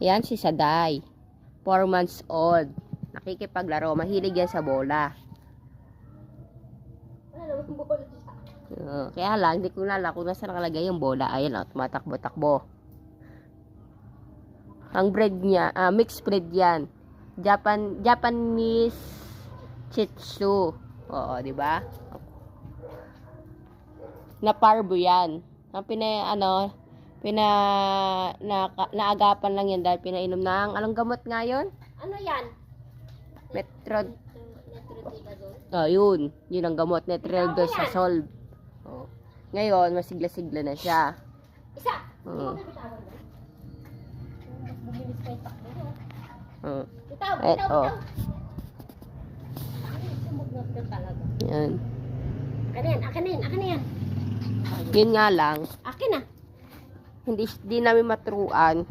Yan si Saday. 4 months old. Nakikipaglaro. Mahilig yan sa bola. Kaya lang, hindi ko nalala kung nasa nakalagay yung bola. Ayan o, tumatakbo-takbo. Ang breed niya, mixed breed yan. Japanese Shih Tzu. Oo, di ba? Na parbo yan. Ang naagapan lang yan dahil pinainom ng, anong gamot nga yun? Ano yan? Oh, yun. Yun ang gamot. Netrodol sa solve. Oh. Ngayon, masigla-sigla na siya. Isa! Oh. Bumilis pa yung takbo mo. Oh. Bitaw, Eh, bitaw, oh. bitaw. Sumugnot ka talaga. Yan. Akin yan, akin yan, akin yan. Yun nga lang, Akin na. hindi namin maturuan